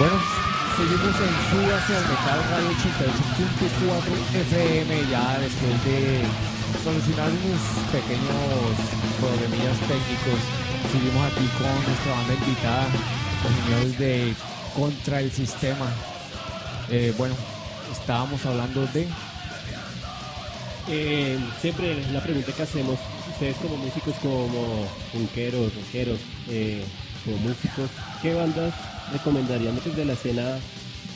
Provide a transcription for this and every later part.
Bueno, seguimos en Súbase al Metal Radio 88.4 FM ya después de solucionar unos pequeños problemillas técnicos. Seguimos aquí con nuestra banda invitada, los señores de Contra el Sistema. Bueno, estábamos hablando de... Siempre la pregunta que hacemos, ustedes como músicos, como punkeros, rockeros, como músicos, ¿qué bandas recomendarían desde la escena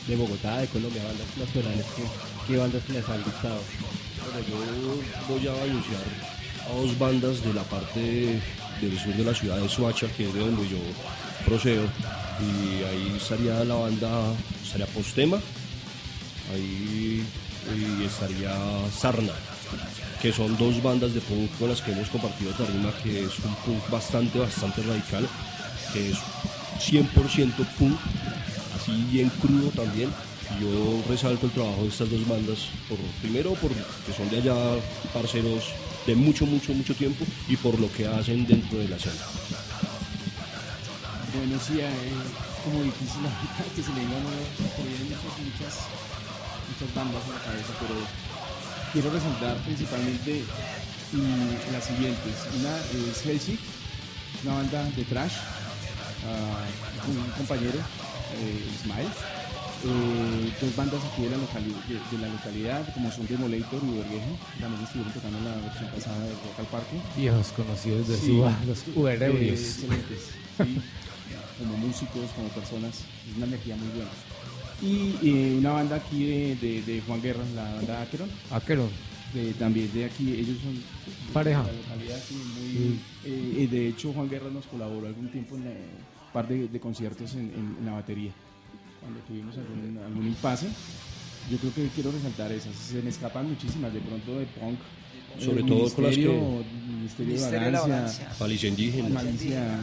de Bogotá, de Colombia, bandas nacionales? ¿Qué bandas les han gustado? Bueno, yo voy a anunciar a dos bandas de la parte del sur de la ciudad de Soacha, que es de donde yo procedo, y ahí estaría la banda, estaría Postema, ahí y estaría Sarna, que son dos bandas de punk con las que hemos compartido tarima, que es un punk bastante radical, que es 100% punk, así bien crudo también. Yo resalto el trabajo de estas dos bandas, primero porque son de allá parceros de mucho tiempo, y por lo que hacen dentro de la escena. Bueno, sí, como difícil ahorita que se le digan muchas bandas en la cabeza, pero quiero resaltar principalmente las siguientes. Una es Hellsick, una banda de thrash, un compañero, Ismael. Dos bandas aquí de la localidad, como son Demolator y Ubergeje, también estuvieron tocando la versión pasada de Rock al Parque. Viejos conocidos de Sí, Suba, los Uberebrios. Excelentes, sí, como músicos, como personas, es una energía muy buena. Y una banda aquí de Juan Guerra, la banda Acheron. Acheron. También de aquí, ellos son pareja. De la localidad, sí, muy, de hecho Juan Guerra nos colaboró algún tiempo en un par de conciertos en la batería, cuando tuvimos algún impasse. Yo creo que quiero resaltar esas, se me escapan muchísimas, de pronto de punk, sobre todo con las que Ministerio de la Vagancia, Malicia Indígena, Malicia,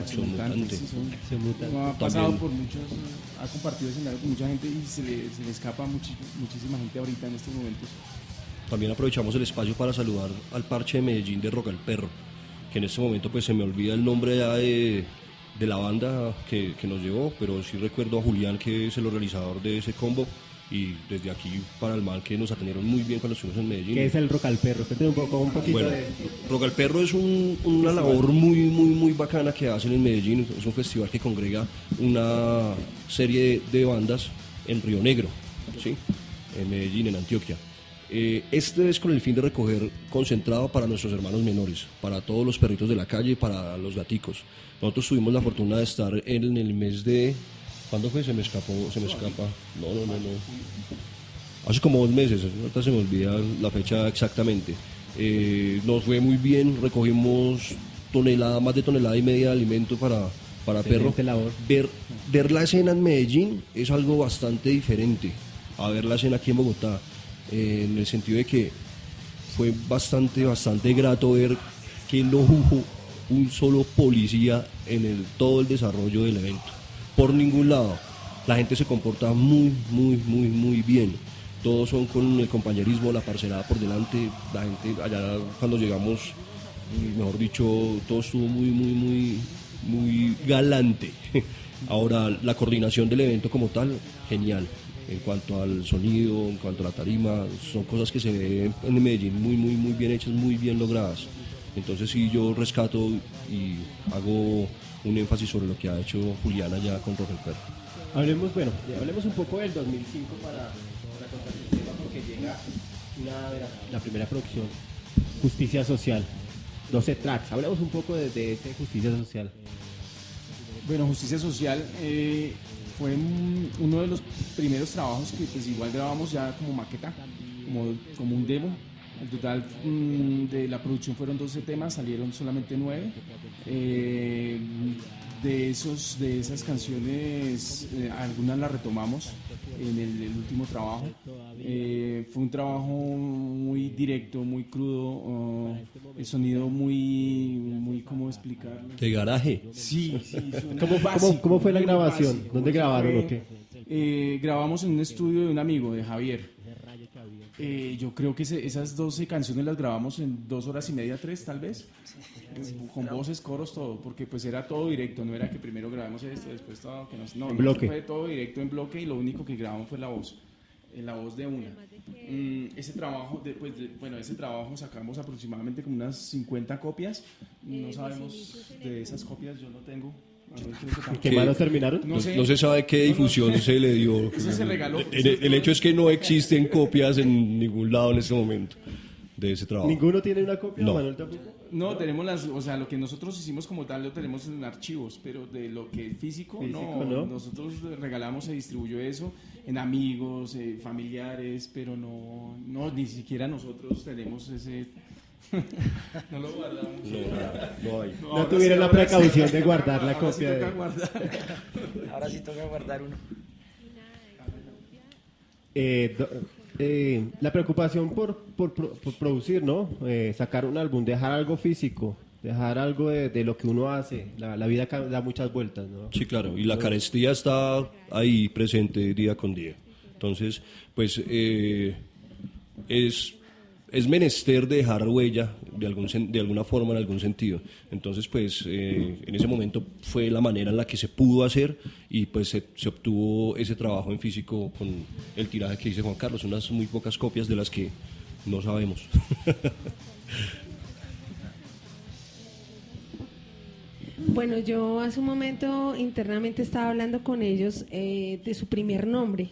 Son Mutantes. No, ha pasado por muchos, ha compartido escenario con mucha gente y se le escapa muchísima gente ahorita en estos momentos. También aprovechamos el espacio para saludar al parche de Medellín de Rock al Perro, que en este momento pues se me olvida el nombre ya de la banda que nos llevó, pero sí recuerdo a Julián, que es el organizador de ese combo, y desde aquí para el man, que nos atendieron muy bien cuando estuvimos en Medellín. ¿Qué es el Rock al Perro? Cuéntame un poquito bueno, de... Rock al Perro es una labor muy bacana que hacen en Medellín. Es un festival que congrega una serie de bandas en Río Negro, ¿sí? En Medellín, en Antioquia. Este es con el fin de recoger concentrado para nuestros hermanos menores, para todos los perritos de la calle, para los gaticos. Nosotros tuvimos la fortuna de estar en el mes de... ¿Cuándo fue? Se me escapa. No. Hace como 2 meses, ahorita se me olvida la fecha exactamente. Nos fue muy bien, recogimos más de tonelada y media de alimento para perro. Ver la escena en Medellín es algo bastante diferente a ver la escena aquí en Bogotá, en el sentido de que fue bastante grato ver que no hubo un solo policía en todo el desarrollo del evento, por ningún lado. La gente se comporta muy bien. Todos son con el compañerismo, la parcerada por delante. La gente allá, cuando llegamos, mejor dicho, todo estuvo muy galante. Ahora, la coordinación del evento como tal, genial. En cuanto al sonido, en cuanto a la tarima, son cosas que se ven en Medellín muy bien hechas, muy bien logradas. Entonces sí, yo rescato y hago un énfasis sobre lo que ha hecho Julián allá con Rock al Perro. Hablemos un poco del 2005 para contar el tema, porque llega la primera producción, Justicia Social, 12 tracks. Hablemos un poco de ese Justicia Social. Bueno, Justicia Social fue uno de los primeros trabajos que pues igual grabamos ya como maqueta, como un demo. El total de la producción fueron 12 temas, salieron solamente 9. De esas canciones, algunas las retomamos en el último trabajo. Fue un trabajo muy directo, muy crudo, el sonido muy ¿cómo explicarlo? De garaje. Sí. ¿Cómo fue la grabación? Básico. ¿Dónde grabaron o qué? Grabamos en un estudio de un amigo, de Javier. Yo creo que esas 12 canciones las grabamos en 2 horas y media, 3 tal vez, con voces, coros, todo, porque pues era todo directo, no era que primero grabamos esto, después todo, no, bloque. fue todo directo en bloque y lo único que grabamos fue la voz de una. Ese trabajo, ese trabajo sacamos aproximadamente como unas 50 copias, no sabemos de esas copias, yo no tengo. ¿Qué malos terminaron? No se sabe qué difusión se le dio. Eso se regaló. El hecho es que no existen copias en ningún lado en este momento de ese trabajo. ¿Ninguno tiene una copia? No. ¿Manuel tampoco? No, tenemos lo que nosotros hicimos como tal lo tenemos en archivos, pero de lo que es físico, no. Nosotros regalamos, se distribuyó eso en amigos, familiares, pero no, ni siquiera nosotros tenemos ese... No lo guardamos. No hay. No tuvieron la precaución de guardar la copia. Ahora sí toca guardar uno. La preocupación por producir, ¿no? Sacar un álbum, dejar algo físico, dejar algo de lo que uno hace. La vida da muchas vueltas, ¿no? Sí, claro, y la carestía está ahí presente día con día. Entonces, pues es menester dejar huella de alguna forma, en algún sentido. Entonces, pues en ese momento fue la manera en la que se pudo hacer y pues se obtuvo ese trabajo en físico con el tiraje que dice Juan Carlos, unas muy pocas copias de las que no sabemos. Bueno, yo hace un momento internamente estaba hablando con ellos de su primer nombre,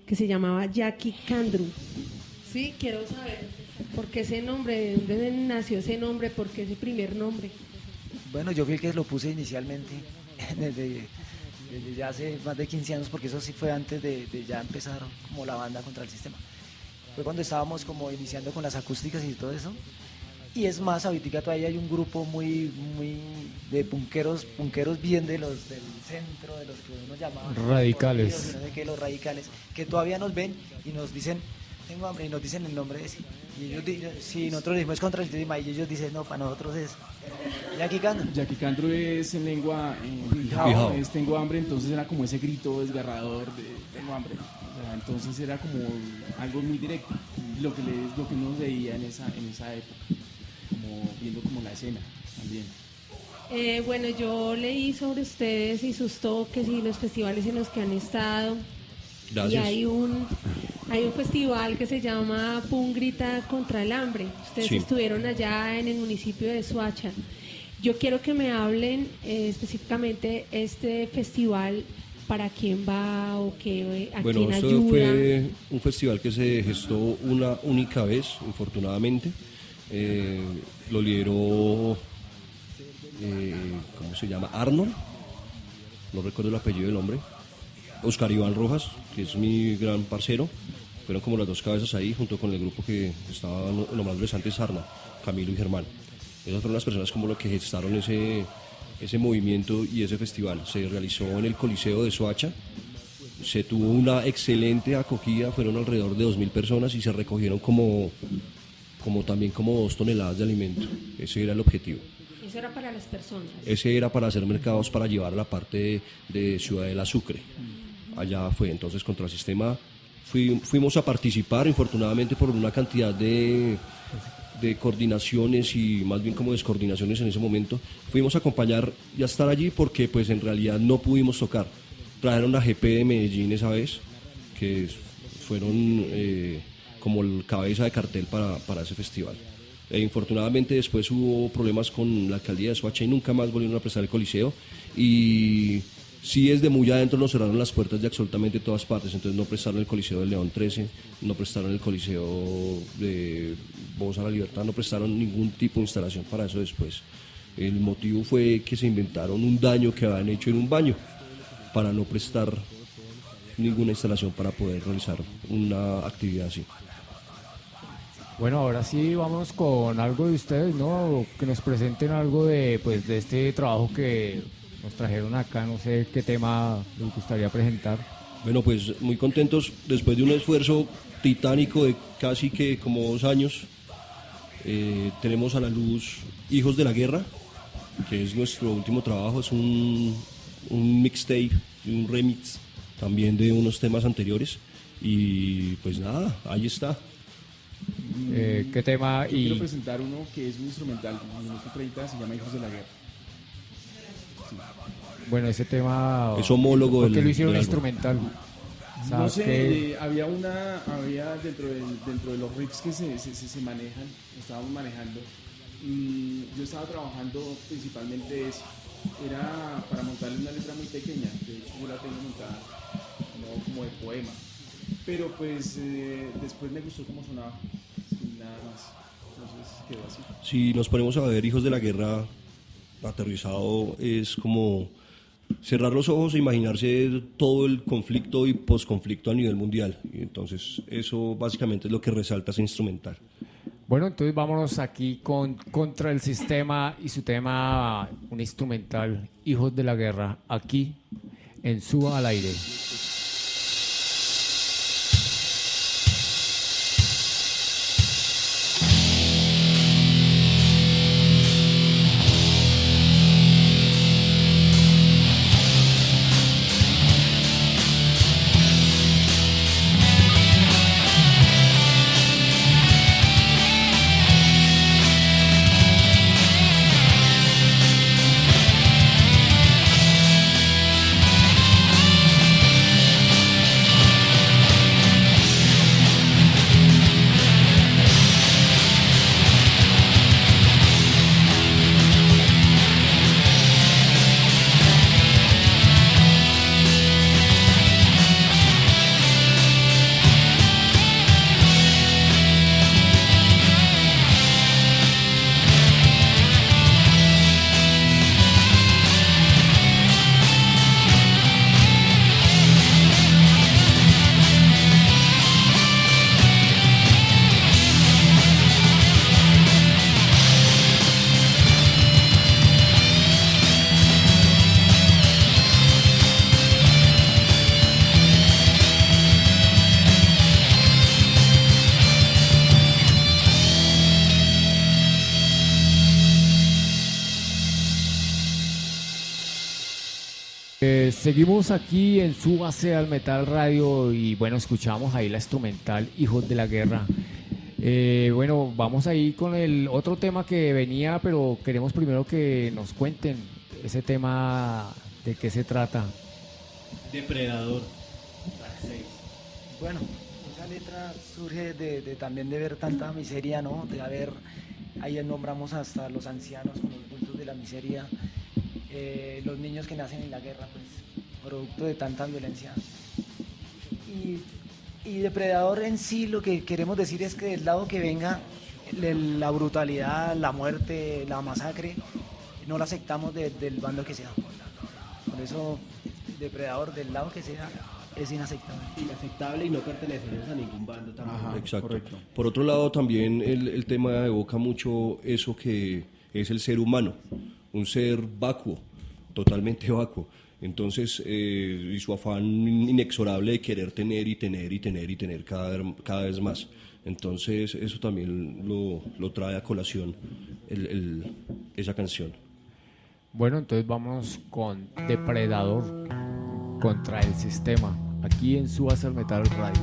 que se llamaba Jackie Candru. Sí, quiero saber por qué ese nombre, de dónde nació ese nombre, por qué ese primer nombre. Bueno, yo fui el que lo puse inicialmente, desde ya hace más de 15 años, porque eso sí fue antes de ya empezar como la banda contra el sistema. Fue cuando estábamos como iniciando con las acústicas y todo eso. Y es más, ahorita todavía hay un grupo muy de punqueros bien del centro, de los que uno llamaba radicales. No sé qué, los radicales, que todavía nos ven y nos dicen, tengo hambre, y nos dicen el nombre ese. Y ellos si nosotros decimos es contra el sistema, y ellos dicen, no, para nosotros es Jackie Candru. Jackie Candru es en lengua Bijao. es tengo hambre, entonces era como ese grito desgarrador de tengo hambre. O sea, entonces era como algo muy directo, lo que uno veía en esa época, como viendo como la escena también. Bueno, yo leí sobre ustedes y sus toques y los festivales en los que han estado. Gracias. Y hay un festival que se llama Pum Grita contra el Hambre. Ustedes Sí. estuvieron allá en el municipio de Soacha. Yo quiero que me hablen específicamente este festival, para quién va o qué, a Bueno, quién esto ayuda. fue un festival que se gestó una única vez, infortunadamente. Lo lideró, ¿cómo se llama? Arnold, no recuerdo el apellido del hombre. Oscar Iván Rojas, que es mi gran parcero. Fueron como las dos cabezas ahí, junto con el grupo que estaba nombrándoles antes, Sarna, Camilo y Germán. Esas fueron las personas como lo que gestaron ese movimiento y ese festival. Se realizó en el Coliseo de Soacha. Se tuvo una excelente acogida, fueron alrededor de 2.000 personas y se recogieron como 2 toneladas de alimento. Ese era el objetivo. Eso era para las personas. Ese era para hacer mercados, para llevar a la parte de Ciudadela Sucre. Allá fue, entonces contra el sistema fuimos a participar, infortunadamente por una cantidad de coordinaciones y más bien como descoordinaciones en ese momento. Fuimos a acompañar y a estar allí porque pues en realidad no pudimos tocar. Trajeron a GP de Medellín esa vez, que fueron como el cabeza de cartel para ese festival. Infortunadamente después hubo problemas con la alcaldía de Soacha y nunca más volvieron a prestar el Coliseo, y sí desde muy adentro nos cerraron las puertas de absolutamente todas partes. Entonces no prestaron el Coliseo del León 13, no prestaron el Coliseo de Voz a la Libertad, no prestaron ningún tipo de instalación para eso después. El motivo fue que se inventaron un daño que habían hecho en un baño para no prestar ninguna instalación para poder realizar una actividad así. Bueno, ahora sí vamos con algo de ustedes, ¿no? Que nos presenten algo de este trabajo que nos trajeron acá. No sé qué tema les gustaría presentar. Bueno, pues muy contentos después de un esfuerzo titánico de casi que como 2 años. Tenemos a la luz Hijos de la Guerra, que es nuestro último trabajo. Es un mixtape, un remix también de unos temas anteriores. Y pues nada, ahí está. ¿Qué tema? Yo quiero presentar uno que es un instrumental, en minuto 30, se llama Hijos de la Guerra. Bueno, ese tema... Es homólogo ¿Por qué del- lo hicieron del álbum. instrumental? No ¿Sabes sé, qué? había dentro de los riffs que se manejan, lo estábamos manejando. Yo estaba trabajando principalmente eso. Era para montarle una letra muy pequeña, de hecho yo la tengo montada no como de poema. Pero pues después me gustó cómo sonaba, sin nada más. Entonces quedó así. Si nos ponemos a ver Hijos de la Guerra aterrizado, es como cerrar los ojos e imaginarse todo el conflicto y posconflicto a nivel mundial. Y entonces eso básicamente es lo que resalta ese instrumental. Bueno, entonces vámonos aquí con Contra el Sistema y su tema, un instrumental, Hijos de la Guerra, aquí en Suba al Aire. Seguimos aquí en su base al Metal Radio y bueno, escuchamos ahí la instrumental Hijos de la Guerra. Bueno, vamos ahí con el otro tema que venía, pero queremos primero que nos cuenten ese tema, de qué se trata. Depredador. Bueno, esa letra surge también de ver tanta miseria, ¿no? De haber, ahí nombramos hasta los ancianos con los cultos de la miseria, los niños que nacen en la guerra, pues, producto de tanta violencia. Y Depredador en sí, lo que queremos decir es que del lado que venga, la brutalidad, la muerte, la masacre, no la aceptamos del bando que sea. Por eso, Depredador, del lado que sea, es inaceptable. Inaceptable y no pertenecemos a ningún bando tampoco. Ajá, Exacto. correcto. Por otro lado, también el tema evoca mucho eso que es el ser humano, un ser vacuo, totalmente vacuo. Entonces, y su afán inexorable de querer tener y tener y tener y tener cada vez más. Entonces, eso también lo trae a colación esa canción. Bueno, entonces vamos con Depredador contra el sistema, aquí en su base al Metal Radio.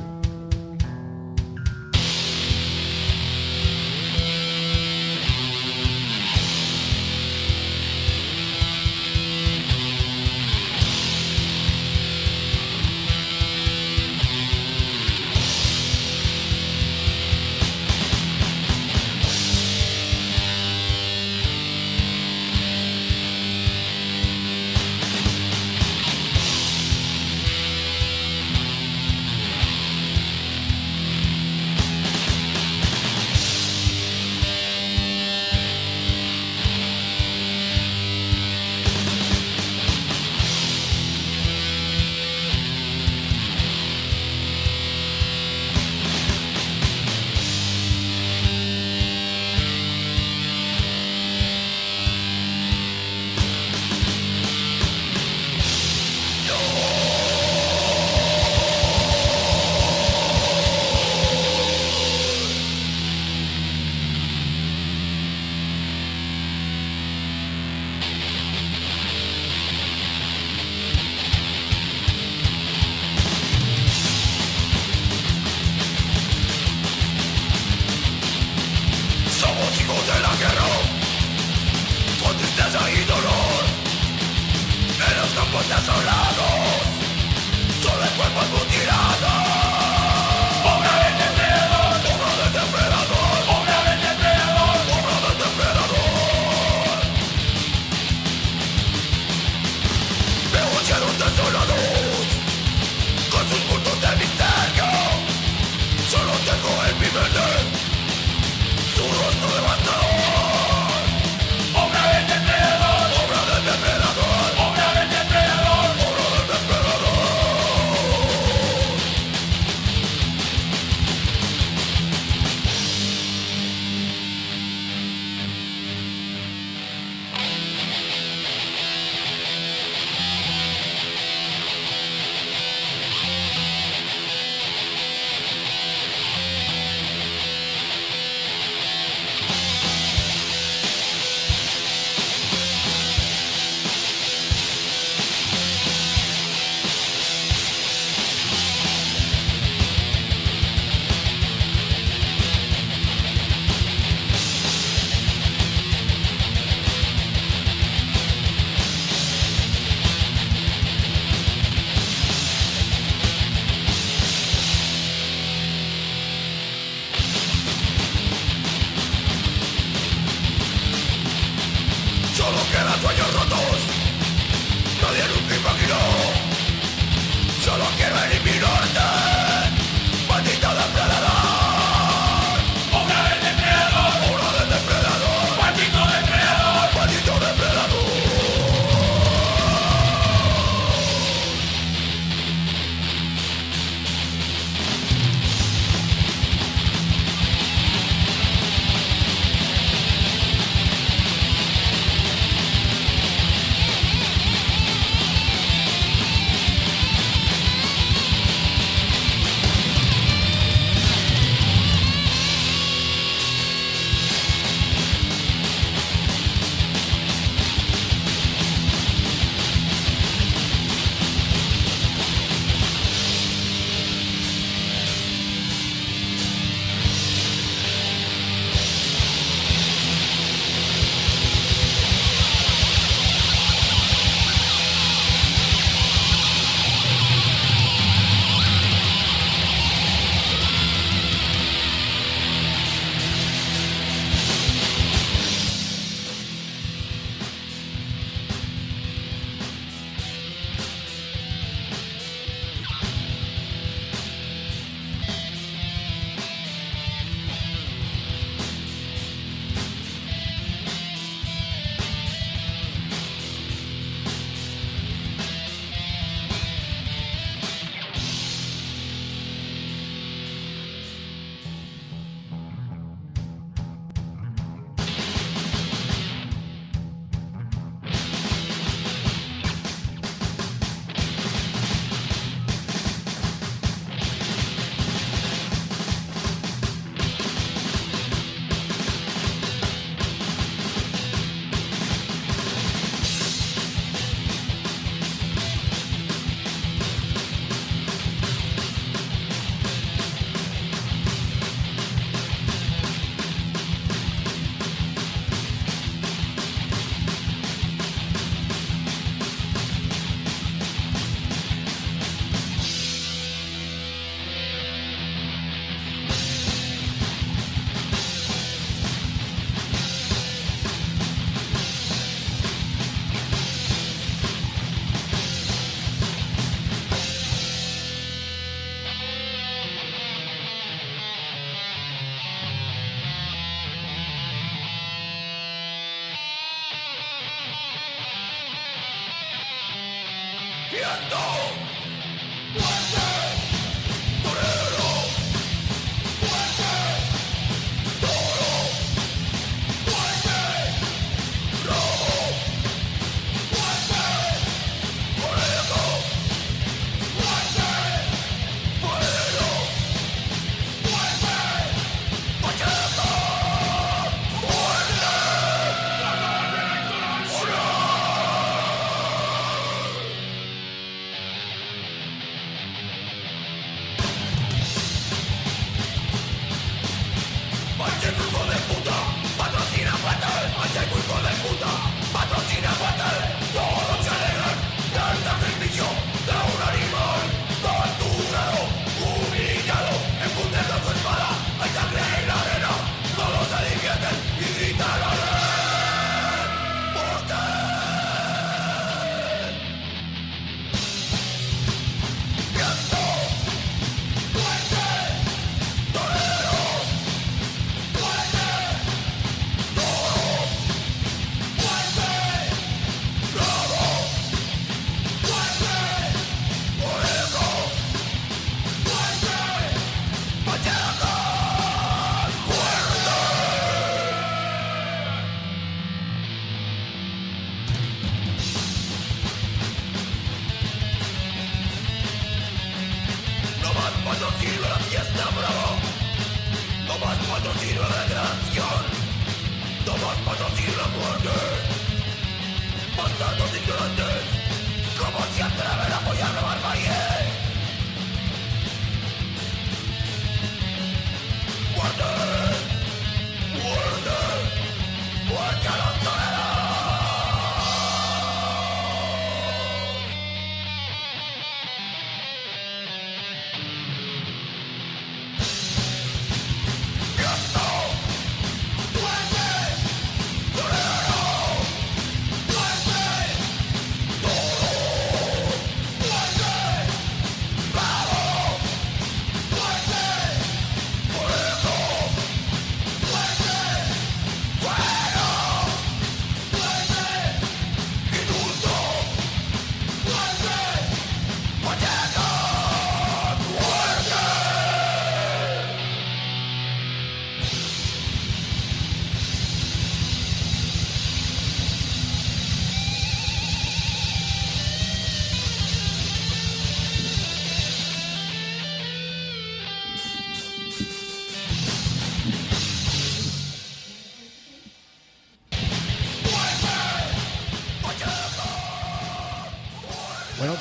Bueno,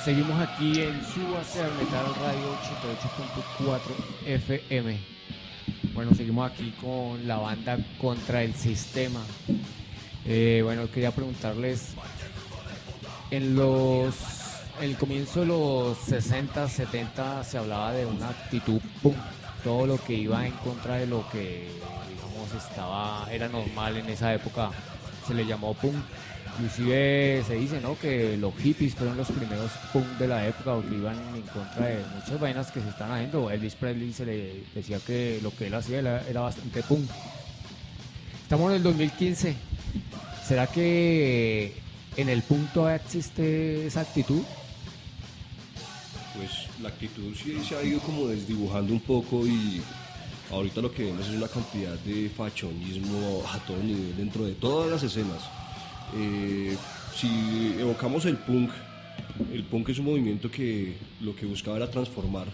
seguimos aquí en Súbase al Metal Radio 88.4 FM. Bueno, seguimos aquí con la banda Contra el Sistema. Bueno, quería preguntarles, en el comienzo de los 60, 70 se hablaba de una actitud punk, todo lo que iba en contra de lo que, digamos, era normal en esa época, se le llamó punk. Inclusive se dice, ¿no?, que los hippies fueron los primeros punk de la época, o que iban en contra de muchas vainas que se están haciendo. Elvis Presley se le decía que lo que él hacía era bastante punk. Estamos en el 2015. ¿Será que en el punk todavía existe esa actitud? Pues la actitud sí se ha ido como desdibujando un poco, y ahorita lo que vemos es una cantidad de fachonismo a todo nivel dentro de todas las escenas. Si evocamos el punk es un movimiento que lo que buscaba era transformar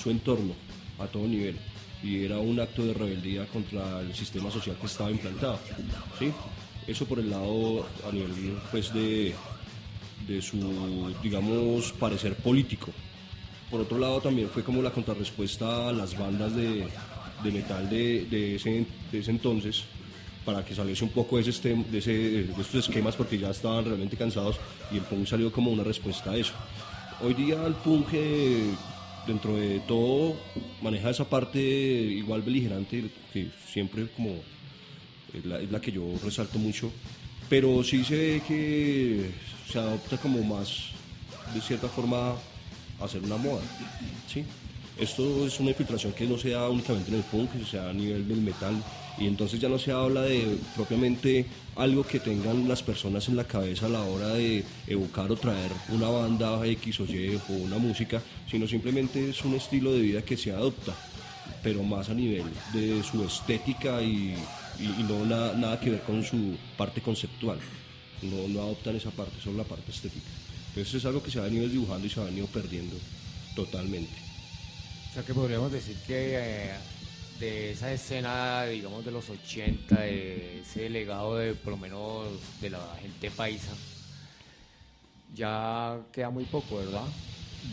su entorno a todo nivel, y era un acto de rebeldía contra el sistema social que estaba implantado, ¿sí? Eso por el lado a nivel, pues, de su, digamos, parecer político. Por otro lado también fue como la contrarrespuesta a las bandas de metal de ese entonces, para que saliese un poco de estos esquemas, porque ya estaban realmente cansados, y el punk salió como una respuesta a eso. Hoy día el punk, dentro de todo, maneja esa parte igual beligerante, que siempre como es la que yo resalto mucho, pero sí se ve que se adopta como más, de cierta forma, a hacer una moda, ¿sí? Esto es una infiltración que no se da únicamente en el punk, que se da a nivel del metal Y entonces ya no se habla de propiamente algo que tengan las personas en la cabeza a la hora de evocar o traer una banda X o Y o una música, sino simplemente es un estilo de vida que se adopta, pero más a nivel de su estética y no nada que ver con su parte conceptual. No adoptan esa parte, solo la parte estética. Entonces es algo que se ha venido dibujando y se ha venido perdiendo totalmente. O sea que podríamos decir que de esa escena, digamos, de los 80, de ese legado de, por lo menos, de la gente paisa, ya queda muy poco, ¿verdad?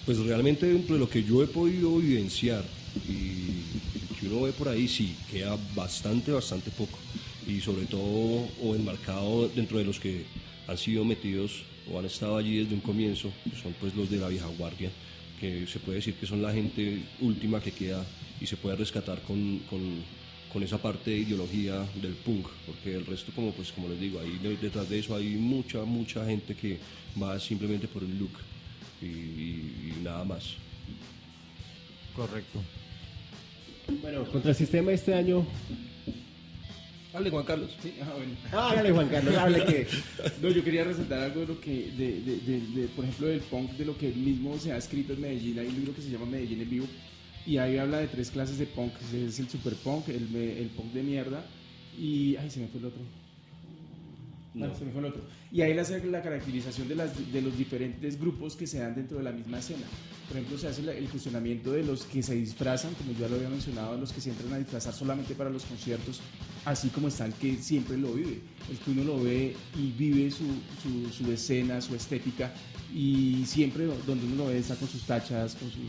Pues realmente dentro de lo que yo he podido vivenciar y que uno ve por ahí, sí, queda bastante poco. Y sobre todo, o enmarcado dentro de los que han sido metidos o han estado allí desde un comienzo, que son pues los de la vieja guardia, que se puede decir que son la gente última que queda y se puede rescatar con esa parte de ideología del punk, porque el resto, como les digo, ahí detrás de eso hay mucha gente que va simplemente por el look y nada más. Correcto. Bueno, contra el sistema este año. Hable, Juan Carlos. Sí, bueno. Hágale, Juan Carlos, hable que. No, yo quería resaltar algo de lo que, por ejemplo, del punk, de lo que mismo se ha escrito en Medellín. Hay un libro que se llama Medellín en vivo y ahí habla de 3 clases de punk. Es el super punk, el punk de mierda y... Ay, se me fue el otro. No, se me fue el otro. Y ahí le hace la caracterización de los diferentes grupos que se dan dentro de la misma escena. Por ejemplo, se hace el cuestionamiento de los que se disfrazan, como ya lo había mencionado, los que se entran a disfrazar solamente para los conciertos, así como está el que siempre lo vive, el que uno lo ve y vive su escena, su estética, y siempre donde uno lo ve está con sus tachas, con sus,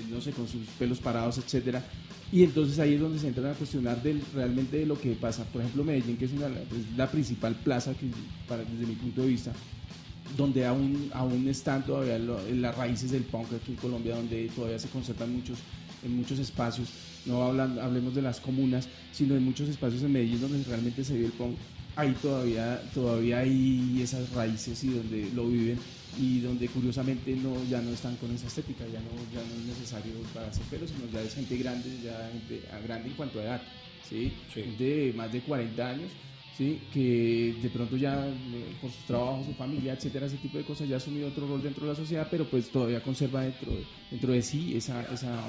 no sé, con sus pelos parados, etcétera. Y entonces ahí es donde se entran a cuestionar realmente de lo que pasa. Por ejemplo, Medellín, que es la principal plaza desde mi punto de vista, donde aún están todavía las raíces del punk aquí en Colombia, donde todavía se conservan en muchos espacios. No hablemos de las comunas, sino en muchos espacios en Medellín donde realmente se vive el punk. Ahí todavía hay esas raíces y donde lo viven, y donde curiosamente ya no están con esa estética, ya no es necesario para hacer pelo, sino ya es gente grande, grande en cuanto a edad, ¿sí? Gente de más de 40 años, ¿sí? Que de pronto ya por sus trabajos, su familia, etcétera, ese tipo de cosas, ya ha asumido otro rol dentro de la sociedad, pero pues todavía conserva dentro de sí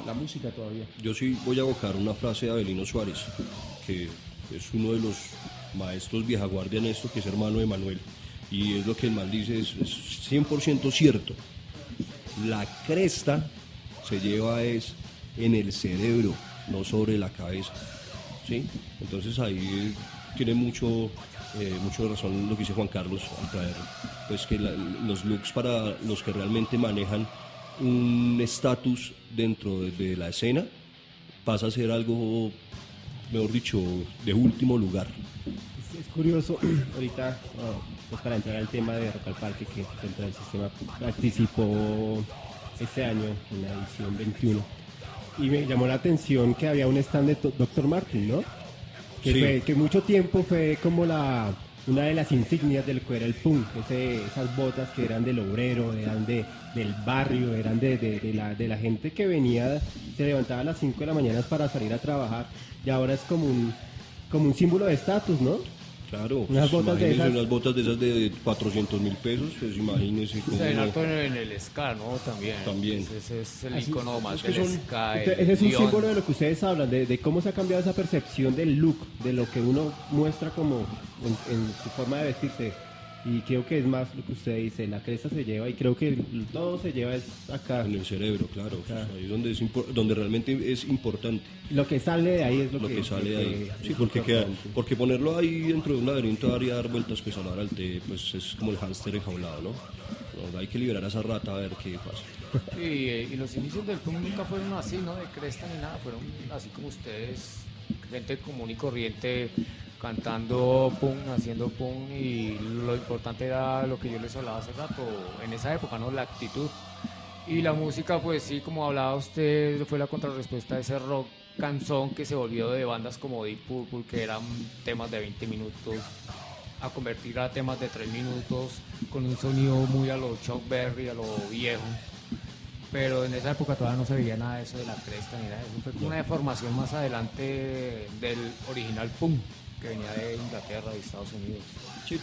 la música todavía. Yo sí voy a evocar una frase de Abelino Suárez, que es uno de los maestros vieja guardia en esto, que es hermano de Manuel. Y es lo que el man dice, es 100% cierto. La cresta se lleva es en el cerebro, no sobre la cabeza, ¿sí? Entonces ahí tiene mucho razón lo que dice Juan Carlos al traer pues que los looks para los que realmente manejan un estatus dentro de la escena pasa a ser algo, mejor dicho, de último lugar. Es curioso, ahorita, pues para entrar al tema de Rock al Parque, que dentro del sistema participó este año en la edición 21, y me llamó la atención que había un stand de Dr. Martin, ¿no? Que mucho tiempo fue como una de las insignias de lo que era el punk, esas botas que eran del obrero, eran del barrio, eran de la gente que venía, se levantaba a las 5 de la mañana para salir a trabajar, y ahora es como un símbolo de estatus, ¿no? Claro, unas botas de esas de 400.000 pesos, pues imagínense. Se ven harto en el ska, ¿no? También. Ese es el icono más del ska. Ese es un símbolo de lo que ustedes hablan, de cómo se ha cambiado esa percepción del look, de lo que uno muestra como en su forma de vestirse. Y creo que es más lo que usted dice, la cresta se lleva, y creo que todo se lleva es acá. En el cerebro, claro. Ahí es donde realmente es importante. Lo que sale de ahí es lo que sale de ahí. Sí, porque ponerlo ahí dentro de un laberinto y dar vueltas que sonar al té, pues es como el hámster enjaulado, ¿no? Hay que liberar a esa rata a ver qué pasa. Sí, y los inicios del punk nunca fueron así, ¿no? De cresta ni nada, fueron así como ustedes, gente común y corriente, cantando punk, haciendo punk, y lo importante era lo que yo les hablaba hace rato, en esa época, ¿no? La actitud. Y la música, pues sí, como hablaba usted, fue la contrarrespuesta a ese rock canzón que se volvió de bandas como Deep Purple, que eran temas de 20 minutos, a convertir a temas de 3 minutos, con un sonido muy a lo Chuck Berry, a lo viejo. pero en esa época todavía no se veía nada de eso de la cresta ni nada de eso. Fue como una deformación más adelante del original punk que venía de Inglaterra, de Estados Unidos. Sí,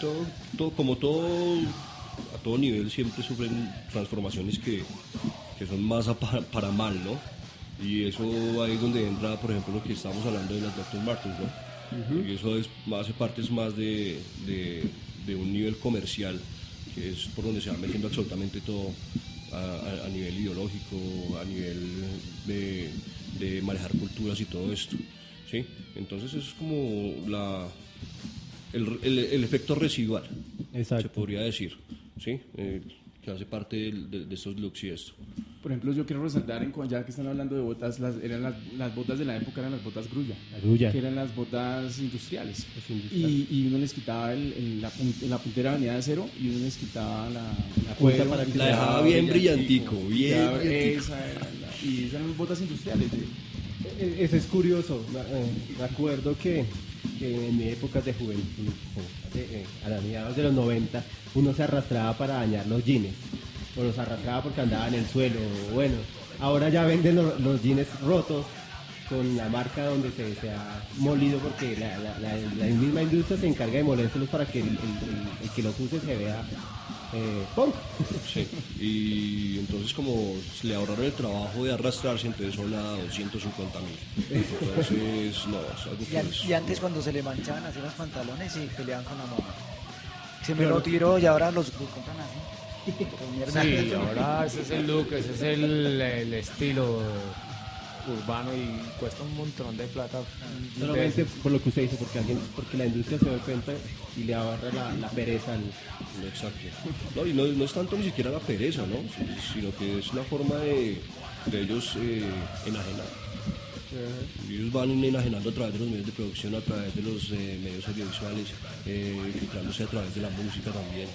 como todo, a todo nivel siempre sufren transformaciones que son más para mal, ¿no? Y eso ahí es donde entra, por ejemplo, lo que estamos hablando de las Dr. Martens, ¿no? Y eso hace parte más de un nivel comercial, que es por donde se va metiendo absolutamente todo a nivel ideológico, a nivel de manejar culturas y todo esto, ¿sí? Entonces eso es como el efecto residual, Exacto. se podría decir, ¿sí? Que hace parte de estos looks y esto. Por ejemplo, yo quiero resaltar, ya que están hablando de botas, eran las botas de la época eran las botas grulla, que eran las botas industriales. Y uno les quitaba la puntera venía de acero y uno les quitaba la punta cuero, para que La dejaba bien brillantico, bien brillantico. Y esas eran botas industriales. Eso es curioso. Me acuerdo que en mi época de juventud, a las mediados de los 90, uno se arrastraba para dañar los jeans. O los arrastraba porque andaba en el suelo. Bueno, ahora ya venden los jeans rotos con la marca donde se ha molido, porque la misma industria se encarga de molérselos para que el que los use se vea punk. Sí, y entonces como le ahorraron el trabajo de arrastrarse, entonces son a 250.000. Entonces, no, es algo que es... Y antes cuando se le manchaban así los pantalones y peleaban con la mamá. Se me lo tiró y ahora los compran así. Sí, ahora ese es el look, ese es el estilo urbano y cuesta un montón de plata. Solamente por lo que usted dice, porque la industria se da cuenta y le ahorra la pereza. Exacto. No, y no es tanto ni siquiera la pereza, ¿no? Sino que es una forma de ellos enajenar. Ellos van enajenando a través de los medios de producción, a través de los medios audiovisuales, filtrándose a través de la música también,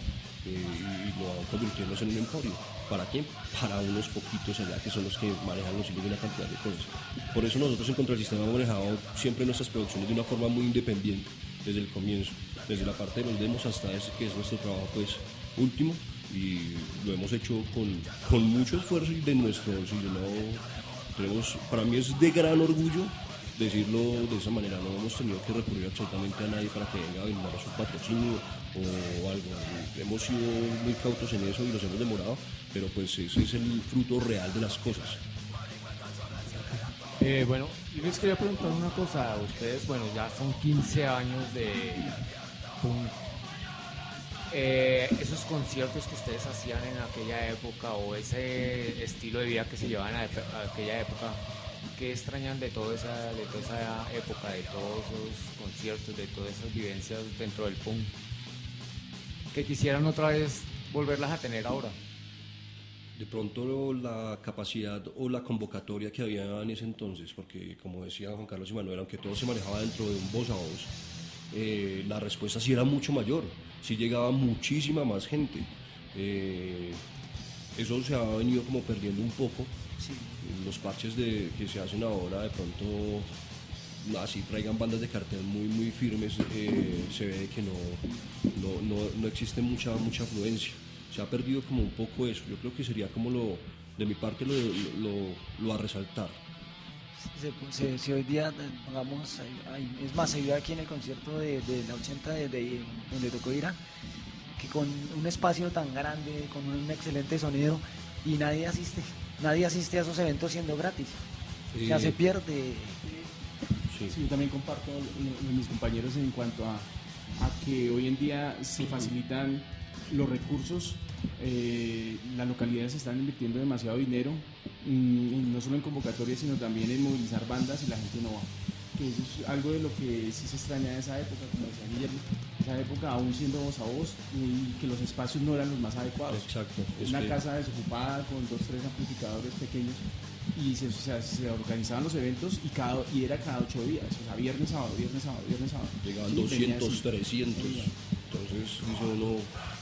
y lo van convirtiéndose en un emporio. ¿Para quién? Para unos poquitos allá, que son los que manejan los hilos de una cantidad de cosas. Por eso nosotros en Contrasistema hemos manejado siempre nuestras producciones de una forma muy independiente, desde el comienzo, desde la parte de los demos hasta ese que es nuestro trabajo pues último, y lo hemos hecho con mucho esfuerzo y de nuestro bolsillo. Para mí es de gran orgullo decirlo de esa manera. No hemos tenido que recurrir absolutamente a nadie para que venga a brindarnos un patrocinio o algo. Hemos sido muy cautos en eso y los hemos demorado, pero pues ese es el fruto real de las cosas. Bueno, yo les quería preguntar una cosa. Ustedes, bueno, ya son 15 años de punk. Esos conciertos que ustedes hacían en aquella época o ese estilo de vida que se llevaban a aquella época, ¿qué extrañan de toda esa época, de todos esos conciertos, de todas esas vivencias dentro del punk, que quisieran otra vez volverlas a tener ahora? De pronto la capacidad o la convocatoria que había en ese entonces, porque como decía Juan Carlos y Manuel, aunque todo se manejaba dentro de un voz a voz, la respuesta sí era mucho mayor, sí llegaba muchísima más gente. Eso se ha venido como perdiendo un poco. Sí. Los parches que se hacen ahora, de pronto, así traigan bandas de cartel muy firmes, se ve que no existe mucha afluencia. Se ha perdido como un poco eso. Yo creo que sería como de mi parte lo a resaltar. Si hoy día, pongamos, es más, se vio aquí en el concierto de la 80 donde tocó Ira, que con un espacio tan grande, con un excelente sonido, y nadie asiste a esos eventos siendo gratis. Ya se pierde. Sí, yo también comparto mis compañeros en cuanto a que hoy en día se facilitan los recursos, las localidades están invirtiendo demasiado dinero, no solo en convocatorias, sino también en movilizar bandas, y la gente no va. Que eso es algo de lo que sí se extraña de esa época, como decía Guillermo, esa época aún siendo voz a voz, y que los espacios no eran los más adecuados. Exacto. Una casa desocupada con 2-3 amplificadores pequeños, y se organizaban los eventos y era cada 8 días, o sea, viernes, sábado. Llegaban Sí, 200, 300. Entonces eso uno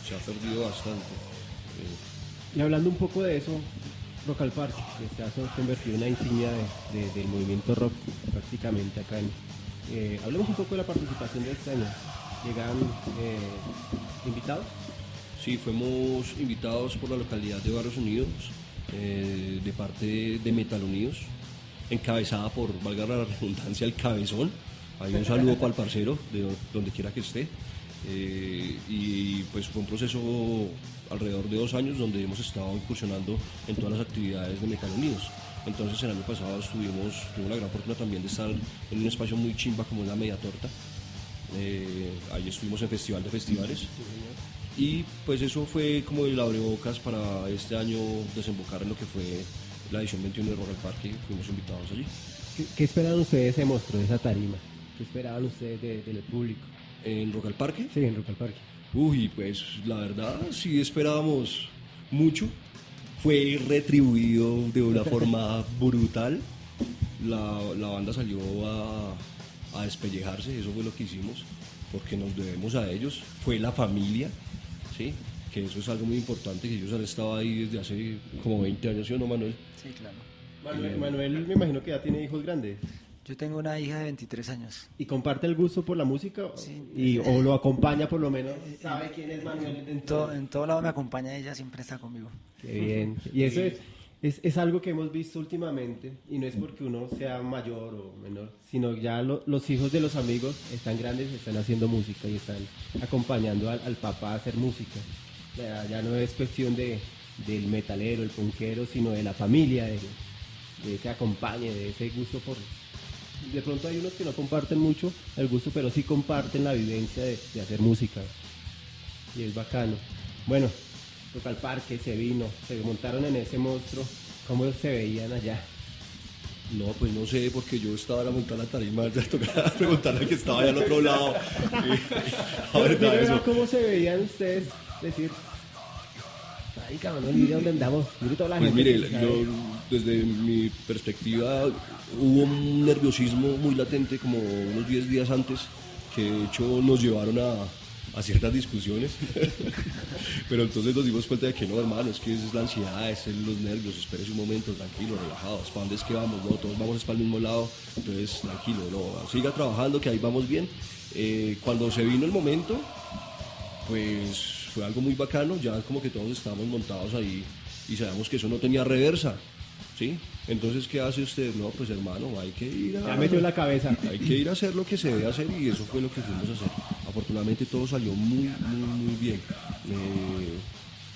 se ha perdido bastante. Y hablando un poco de eso, Rock al Parque, que se ha convertido en una insignia del movimiento rock prácticamente acá hablemos un poco de la participación de este año. ¿Llegan invitados? Sí, fuimos invitados por la localidad de Barrios Unidos, de parte de Metal Unidos, encabezada por, valga la redundancia, el cabezón. Hay un saludo para el parcero, de donde quiera que esté. Y pues fue un proceso alrededor de 2 años donde hemos estado incursionando en todas las actividades de Metal Unidos. Entonces el año pasado tuvimos la gran fortuna también de estar en un espacio muy chimba como es la Media Torta. Ahí estuvimos en Festival de Festivales. Y pues eso fue como el abrebocas para este año desembocar en lo que fue la edición 21 de Rock al Parque. Fuimos invitados allí. ¿Qué esperaban ustedes de ese monstruo, de esa tarima? ¿Qué esperaban ustedes del público? ¿En Rock al Parque? Sí, en Rock al Parque. Uy, pues la verdad sí esperábamos mucho. Fue retribuido de una forma brutal. La banda salió a despellejarse, eso fue lo que hicimos, porque nos debemos a ellos. Fue la familia, ¿sí? Que eso es algo muy importante, que ellos han estado ahí desde hace como 20 años, ¿sí o no, Manuel? Sí, claro. Manuel, me imagino que ya tiene hijos grandes. Yo tengo una hija de 23 años. ¿Y comparte el gusto por la música? Sí. ¿O lo acompaña por lo menos? ¿Sabe quién es Manuel? En todo lado me acompaña, ella siempre está conmigo. Qué bien. Y eso es algo que hemos visto últimamente, y no es porque uno sea mayor o menor, sino ya los hijos de los amigos están grandes, están haciendo música y están acompañando al papá a hacer música. Ya no es cuestión del metalero, el punkero, sino de la familia, de ese acompañe, de ese gusto por... De pronto hay unos que no comparten mucho el gusto, pero sí comparten la vivencia de hacer música. Y es bacano. Bueno, Rock al Parque, se montaron en ese monstruo. ¿Cómo se veían allá? No, pues no sé, porque yo estaba a la montar la tarima, ya tocaba preguntarle al que estaba allá al otro lado. A ver, Pero ¿cómo se veían ustedes? Decir, ahí cabrón, mire dónde andamos, mire toda la pues gente. mire, yo desde mi perspectiva hubo un nerviosismo muy latente como unos 10 días antes, que de hecho nos llevaron a ciertas discusiones. Pero entonces nos dimos cuenta de que no, hermano, es que es la ansiedad, es los nervios, espérese un momento, tranquilo, relajados, ¿para dónde es que vamos? No, todos vamos para el mismo lado, entonces tranquilo, no, siga trabajando, que ahí vamos bien. Cuando se vino el momento, pues fue algo muy bacano, ya como que todos estábamos montados ahí y sabemos que eso no tenía reversa, ¿sí? Entonces, ¿qué hace usted? No, pues hermano, hay que ir Ya metió la cabeza. hay que ir a hacer lo que se debe hacer, y eso fue lo que fuimos a hacer. Afortunadamente todo salió muy bien.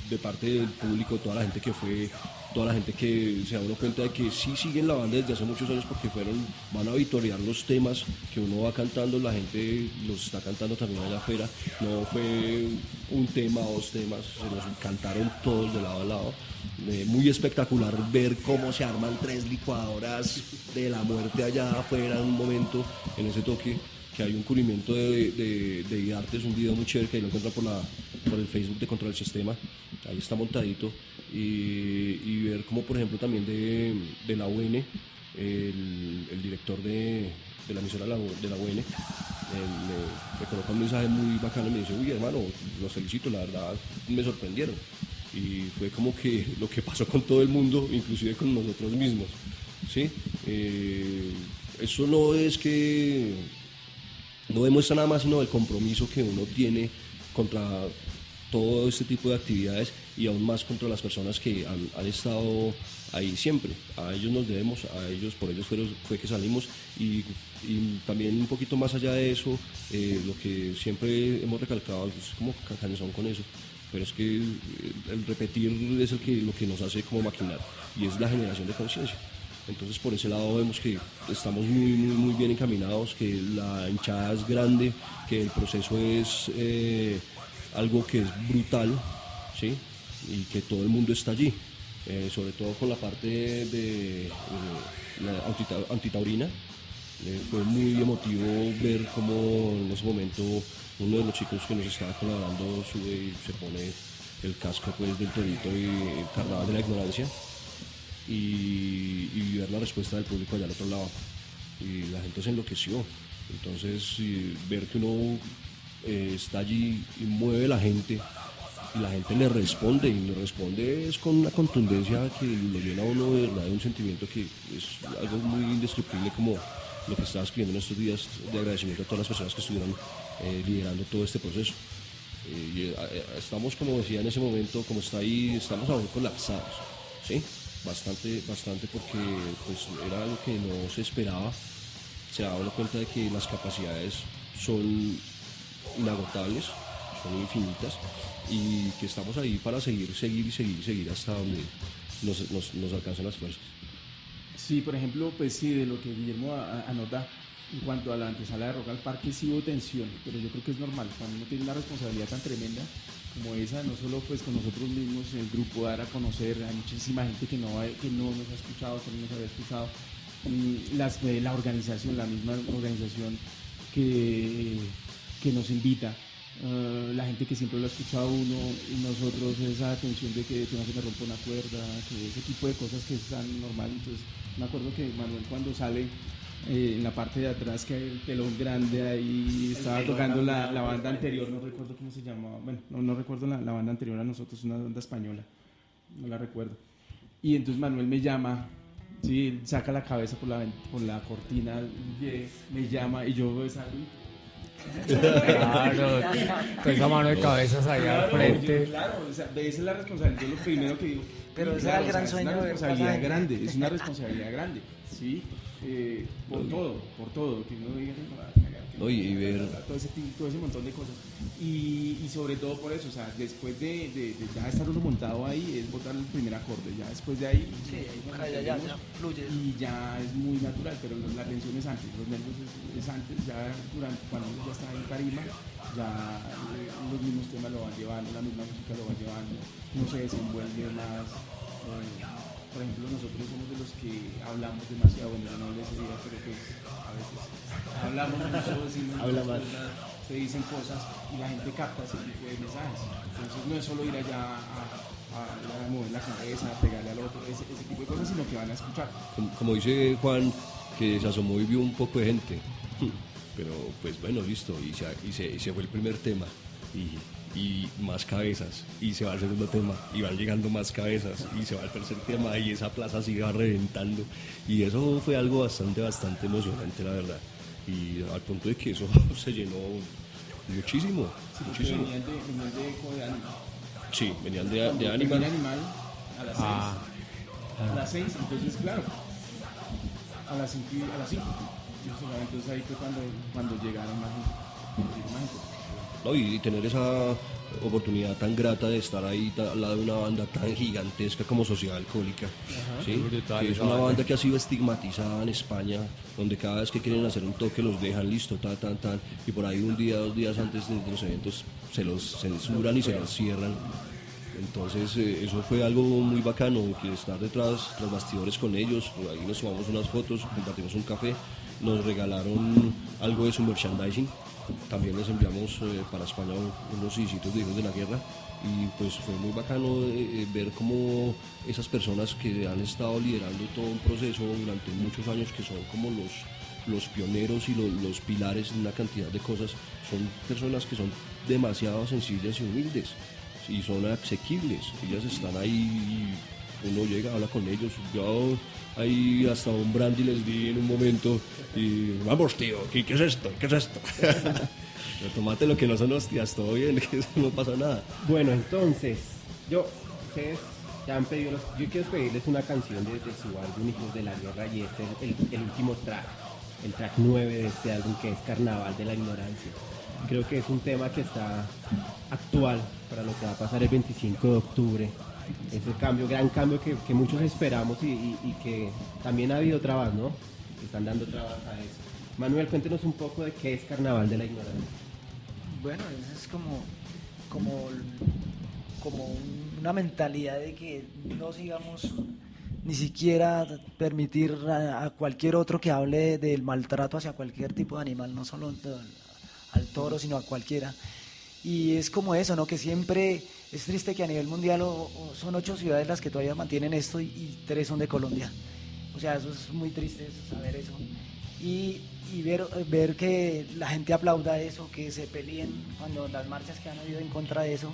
De parte del público, toda la gente que fue, toda la gente que se da uno cuenta de que sí siguen la banda desde hace muchos años, porque van a vitorear los temas que uno va cantando, la gente los está cantando también allá afuera. No fue un tema, 2 temas, se los cantaron todos de lado a lado. Muy espectacular ver cómo se arman 3 licuadoras de la muerte allá afuera en un momento, en ese toque, que hay un cubrimiento de Idartes, un video muy chévere que ahí lo encuentran por el Facebook de Control del Sistema, ahí está montadito, y ver cómo, por ejemplo, también de la UN, el director de la emisora de la UN, me coloca un mensaje muy bacano y me dice, uy, hermano, los felicito, la verdad me sorprendieron. Y fue como que lo que pasó con todo el mundo, inclusive con nosotros mismos, ¿sí? Eso no es que... no demuestra nada más sino el compromiso que uno tiene contra todo este tipo de actividades, y aún más contra las personas que han estado ahí siempre. A ellos nos debemos, a ellos, por ellos fue que salimos, y también un poquito más allá de eso, lo que siempre hemos recalcado, es como cansón con eso, pero es que el repetir es lo que nos hace como maquinar, y es la generación de conciencia. Entonces por ese lado vemos que estamos muy bien encaminados, que la hinchada es grande, que el proceso es algo que es brutal, ¿sí? Y que todo el mundo está allí, sobre todo con la parte de la antitaurina. Fue muy emotivo ver cómo en ese momento uno de los chicos que nos estaba colaborando sube y se pone el casco pues del torito y el carnaval de la ignorancia, y ver la respuesta del público allá al otro lado, y la gente se enloqueció. Entonces ver que uno está allí y mueve la gente, y la gente le responde, y le responde es con una contundencia que le llena a uno de verdad de un sentimiento que es algo muy indescriptible, como lo que estaba escribiendo en estos días, de agradecimiento a todas las personas que estuvieron liderando todo este proceso. Estamos, como decía en ese momento, como está ahí, estamos aún colapsados, ¿sí? bastante porque pues era algo que no se esperaba. Se daba cuenta de que las capacidades son inagotables, son infinitas y que estamos ahí para seguir hasta donde nos alcancen las fuerzas. Sí, por ejemplo, pues sí, de lo que Guillermo anota en cuanto a la antesala de Rock al Parque sí hubo tensión, pero yo creo que es normal, cuando uno tiene una responsabilidad tan tremenda como esa, no solo pues con nosotros mismos, el grupo, dar a conocer a muchísima gente que no nos ha escuchado, que no nos había escuchado, la organización, la misma organización que nos invita, la gente que siempre lo ha escuchado uno y nosotros, esa atención de que no se me rompa una cuerda, que ese tipo de cosas que es tan normal. Entonces me acuerdo que Manuel cuando sale en la parte de atrás, que hay el telón grande ahí, estaba tocando la banda anterior, no recuerdo cómo se llamaba, bueno, no recuerdo la banda anterior a nosotros, una banda española, no la recuerdo. Y entonces Manuel me llama, sí, saca la cabeza por la cortina, me llama y yo salgo. Claro, con esa mano de cabezas allá al frente. Claro, o sea, esa es la responsabilidad, yo lo primero que digo. Pero ese era el gran sueño de es una responsabilidad grande, ¿sí? Por todo, que uno diga y ver todo ese montón de cosas. Y sobre todo por eso, o sea, después de ya estar uno montado ahí, es botar el primer acorde, ya después de ahí, ya fluye. Y ya es muy natural, pero la tensión es antes, los nervios es antes, ya cuando uno ya está en tarima, ya los mismos temas lo van llevando, la misma música lo va llevando, no se desenvuelve más. Por ejemplo, nosotros somos de los que hablamos demasiado, bueno, yo no les diría, pero pues a veces hablamos mucho, decimos cosas, se dicen cosas y la gente capta ese tipo de mensajes. Entonces no es solo ir allá a mover la cabeza, a pegarle al otro, ese tipo de cosas, sino que van a escuchar. Como dice Juan, que se asomó y vio un poco de gente, pero pues bueno, listo, y se fue el primer tema y más cabezas, y se va al segundo tema y van llegando más cabezas y se va al tercer tema y esa plaza sigue reventando, y eso fue algo bastante emocionante, la verdad, y al punto de que eso se llenó muchísimo. Venían de Eco de Animal. Sí, venían de Animal. A las 6. A las 6, entonces claro, a las 5. Entonces ahí fue cuando llegaron más gente. No, y tener esa oportunidad tan grata de estar ahí al lado de una banda tan gigantesca como Sociedad Alcohólica, ¿sí? Que es una banda que ha sido estigmatizada en España, donde cada vez que quieren hacer un toque los dejan listo, tan, y por ahí un día, 2 días antes de los eventos se los censuran y se los cierran. Entonces eso fue algo muy bacano, que estar detrás, tras bastidores con ellos, ahí nos tomamos unas fotos, compartimos un café, nos regalaron algo de su merchandising. También les enviamos para España unos hijos de Hijos de la Guerra, y pues fue muy bacano ver cómo esas personas que han estado liderando todo un proceso durante muchos años, que son como los pioneros y los pilares de una cantidad de cosas, son personas que son demasiado sencillas y humildes y son asequibles. Ellas están ahí y uno llega, habla con ellos. Yo ahí hasta un brandy les di en un momento y vamos tío, ¿qué es esto? Pero tomate lo que no son hostias, todo bien, que no pasa nada. Bueno, entonces, ustedes ya han pedido, yo quiero pedirles una canción de su álbum Hijos de la Guerra, y este es el último track, el track 9 de este álbum, que es Carnaval de la Ignorancia. Creo que es un tema que está actual para lo que va a pasar el 25 de octubre. Ese cambio, gran cambio que muchos esperamos y que también ha habido trabas, ¿no? Que están dando trabas a eso. Manuel, cuéntenos un poco de qué es Carnaval de la Ignorancia. Bueno, es como una mentalidad de que no sigamos ni siquiera permitir a cualquier otro que hable del maltrato hacia cualquier tipo de animal, no solo al toro, sino a cualquiera. Y es como eso, ¿no? Que siempre es triste que a nivel mundial son 8 ciudades las que todavía mantienen esto y 3 son de Colombia. O sea, eso es muy triste saber eso. Y ver que la gente aplauda eso, que se peleen cuando las marchas que han habido en contra de eso,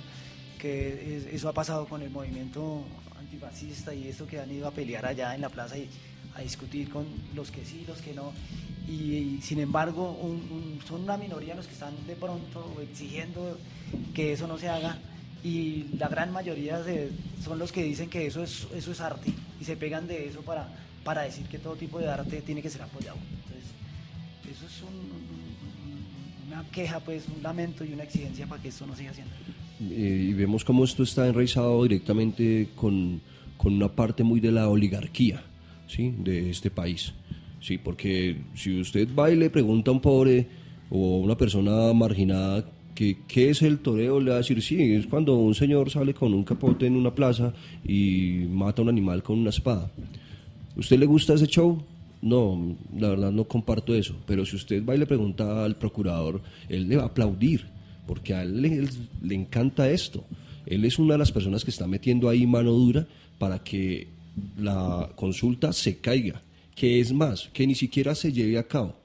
que eso ha pasado con el movimiento antifascista y eso, que han ido a pelear allá en la plaza y a discutir con los que sí, los que no. Y sin embargo son una minoría los que están de pronto exigiendo que eso no se haga, y la gran mayoría son los que dicen que eso es arte y se pegan de eso para decir que todo tipo de arte tiene que ser apoyado. Entonces, eso es una queja, pues, un lamento y una exigencia para que esto no siga siendo. Y vemos cómo esto está enraizado directamente con una parte muy de la oligarquía, ¿sí?, de este país. Sí, porque si usted va y le pregunta a un pobre o una persona marginada ¿qué es el toreo? Le va a decir, sí, es cuando un señor sale con un capote en una plaza y mata a un animal con una espada. ¿Usted le gusta ese show? No, la verdad no comparto eso, pero si usted va y le pregunta al procurador, él le va a aplaudir, porque a él le encanta esto. Él es una de las personas que está metiendo ahí mano dura para que la consulta se caiga, que es más, que ni siquiera se lleve a cabo.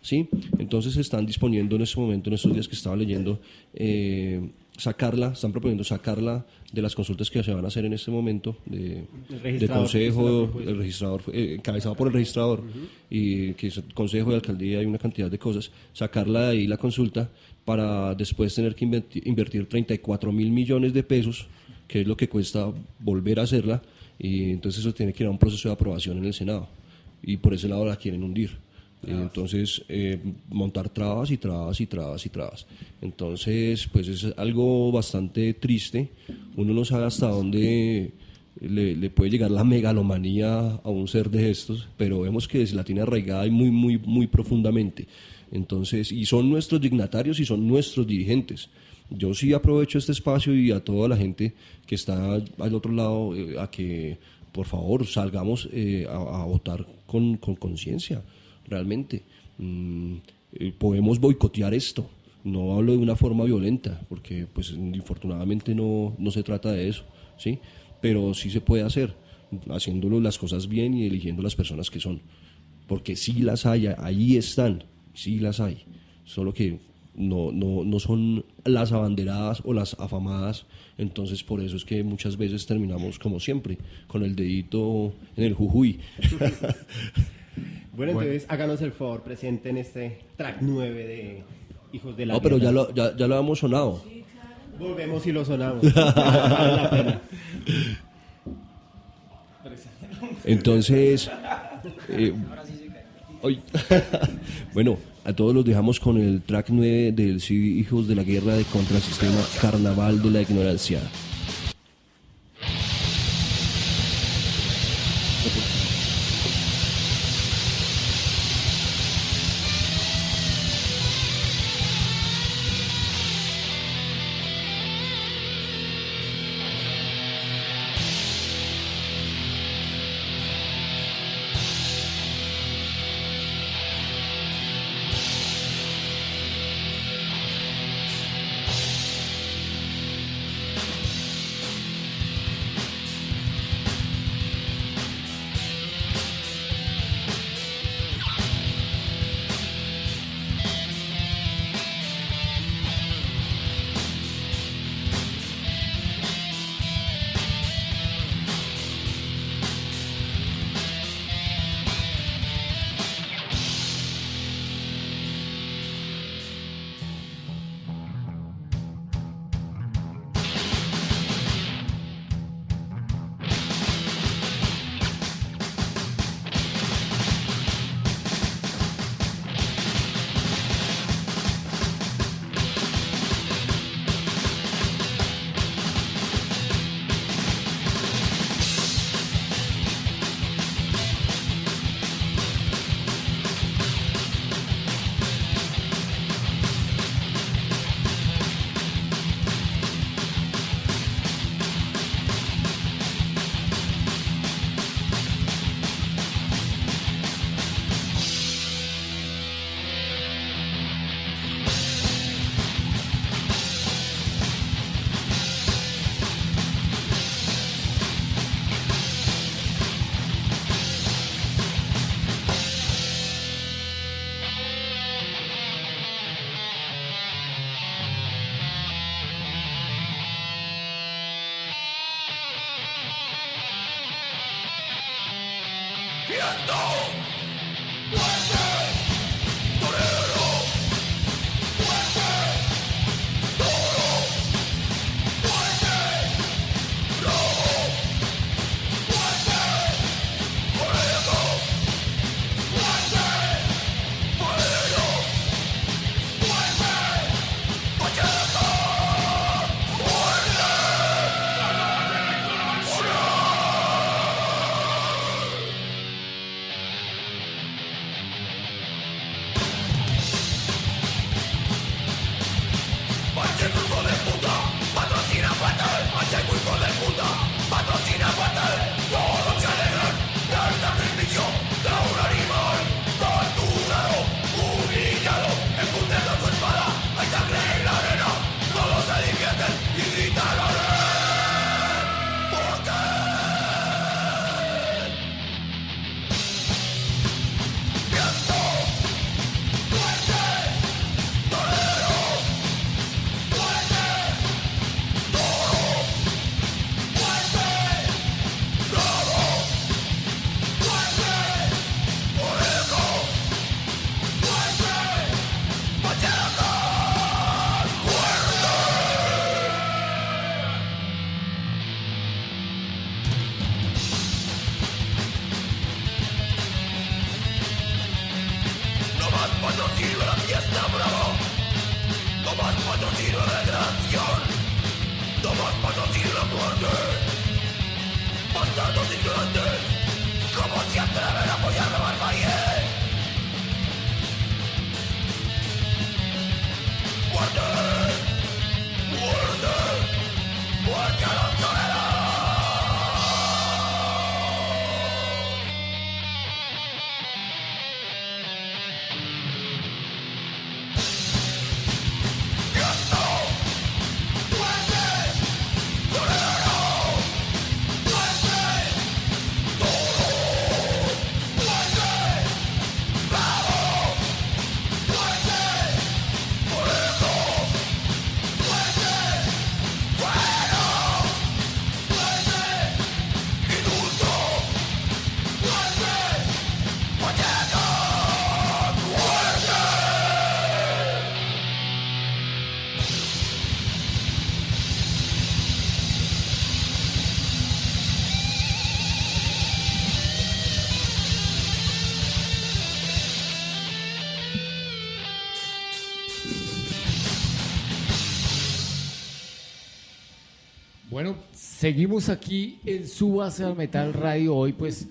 ¿Sí? Entonces están disponiendo en este momento, en estos días que estaba leyendo, están proponiendo sacarla de las consultas que se van a hacer en este momento de consejo, el registrador, encabezado por el registrador, y que es el consejo de alcaldía y una cantidad de cosas, sacarla de ahí la consulta para después tener que invertir 34 mil millones de pesos, que es lo que cuesta volver a hacerla, y entonces eso tiene que ir a un proceso de aprobación en el Senado, y por ese lado la quieren hundir. Entonces montar trabas y trabas y trabas y trabas. Entonces pues es algo bastante triste. Uno no sabe hasta dónde le puede llegar la megalomanía a un ser de estos, pero vemos que se la tiene arraigada y muy muy muy profundamente. Entonces, y son nuestros dignatarios y son nuestros dirigentes. Yo sí aprovecho este espacio y a toda la gente que está al otro lado a que por favor salgamos a votar con conciencia. Realmente podemos boicotear esto. No hablo de una forma violenta, porque pues infortunadamente no se trata de eso, ¿sí? Pero sí se puede hacer, haciéndolo las cosas bien y eligiendo las personas que son, porque sí las hay, ahí están, sí las hay, solo que no son las abanderadas o las afamadas. Entonces por eso es que muchas veces terminamos como siempre, con el dedito en el jujuy. Bueno, entonces háganos el favor, presenten este track 9 de Hijos de la No, pero Guerra. ya lo hemos sonado. Volvemos y lo sonamos. Vale la pena. Entonces, bueno, a todos los dejamos con el track 9 del CD Hijos de la Guerra de Contrasistema, Carnaval de la Ignorancia. Bueno, seguimos aquí en Súbase al Metal Radio hoy pues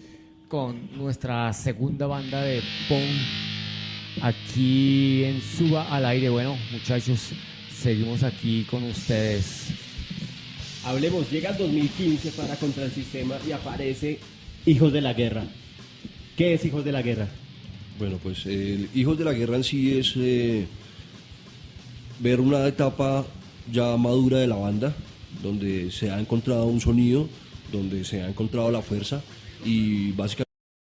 con nuestra segunda banda de punk aquí en Suba al Aire. Bueno, muchachos, seguimos aquí con ustedes. Hablemos, llega el 2015 para Contra el Sistema y aparece Hijos de la Guerra. ¿Qué es Hijos de la Guerra? Bueno, pues Hijos de la Guerra en sí es ver una etapa ya madura de la banda, donde se ha encontrado un sonido, donde se ha encontrado la fuerza y básicamente